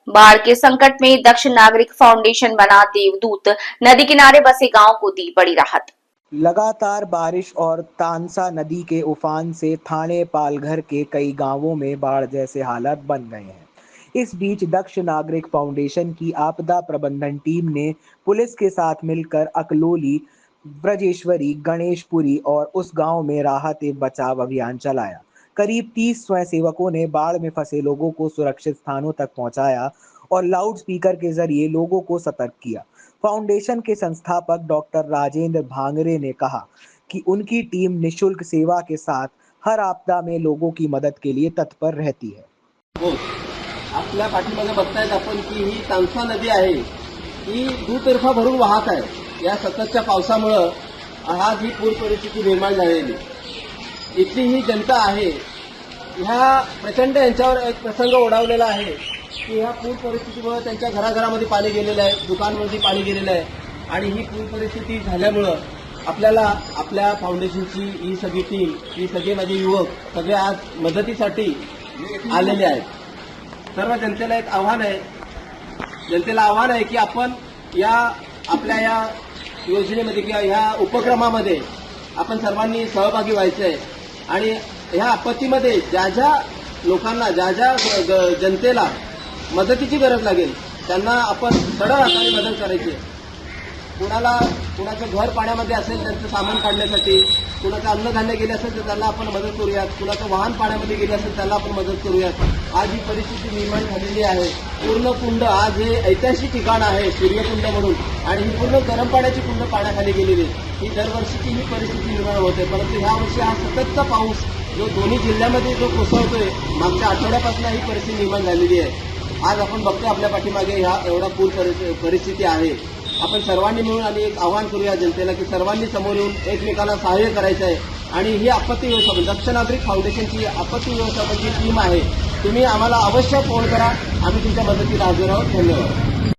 बाढ़ के संकट में दक्ष नागरिक फाउंडेशन बना देवदूत, नदी किनारे बसे गांव को दी बड़ी राहत। लगातार बारिश और तानसा नदी के उफान से थाने पालघर के कई गांवों में बाढ़ जैसे हालात बन गए हैं। इस बीच दक्ष नागरिक फाउंडेशन की आपदा प्रबंधन टीम ने पुलिस के साथ मिलकर अकलोली, ब्रजेश्वरी, गणेशपुरी और उस गांव में राहत एवं बचाव अभियान चलाया। करीब 30 स्वयंसेवकों ने बाढ़ में फंसे लोगों को सुरक्षित स्थानों तक पहुंचाया और लाउड स्पीकर के जरिए लोगों को सतर्क किया। फाउंडेशन के संस्थापक डॉक्टर राजेंद्र भांगरे ने कहा कि उनकी टीम निशुल्क सेवा के साथ हर आपदा में लोगों की मदद के लिए तत्पर रहती है। हो, आपल्या पाठीमागे बघतायत आपण की ही तानसा नदी आहे ही दुतर्फा भरून वाहत आहे। या सततच्या पावसामुळे आज ही पूर परिस्थिती निर्माण झालेली। इथली ही जनता आहे ह्या प्रचंड यांच्यावर एक प्रसंग ओढावलेला आहे की ह्या पूर परिस्थितीमुळे त्यांच्या घराघरामध्ये पाणी गेलेलं आहे, दुकानांमध्ये पाणी गेलेलं आहे आणि ही पूर परिस्थिती झाल्यामुळं आपल्याला आपल्या फाउंडेशनची ही सगळी टीम, ही सगळे माझे युवक सगळे आज मदतीसाठी आलेले आहेत। सर्व जनतेला एक आव्हान आहे की आपण या आपल्या या योजनेमध्ये किंवा ह्या उपक्रमामध्ये आपण सर्वांनी सहभागी व्हायचं आहे आणि ह्या आपत्तीमध्ये ज्या ज्या लोकांना ज्या जनतेला मदतीची गरज लागेल त्यांना आपण सरळ हाताने मदत करायची आहे। कुणाचं घर पाण्यामध्ये असेल त्यांचं सामान काढण्यासाठी, कुणाचं अन्नधान्य गेले असेल तर त्यांना आपण मदत करूयात, कुणाचं वाहन पाण्यामध्ये गेले असेल त्याला आपण मदत करूयात। आज ही परिस्थिती निर्माण झालेली आहे। पूर्ण कुंड आज हे ऐतिहासिक ठिकाण आहे सूर्यकुंड म्हणून आणि ही पूर्ण गरम पाण्याची कुंड पाण्याखाली गेलेली ही दरवर्षीची ही परिस्थिती निर्माण होते, परंतु ह्या वर्षी हा सततचा पाऊस जो दोन्ही जिल्ह्यामध्ये जो कोसळतोय मागच्या आठवड्यापासून ही परिस्थिती निर्माण झालेली आहे। आज आपण बघतोय आपल्या पाठीमागे ह्या एवढा पूर परिस्थिती आहे। आपण सर्वांनी मिळून आणि एक आवाहन करूया जनतेला की सर्वांनी समोर येऊन एकमेकांना सहाय्य करायचं आहे आणि ही आपत्ती व्यवस्थापन दक्ष नागरिक फाउंडेशनची आपत्ती व्यवस्थापनची टीम आहे। तुम्ही आम्हाला अवश्य फोन करा, आम्ही तुमच्या मदतीला हजर आहोत। धन्यवाद।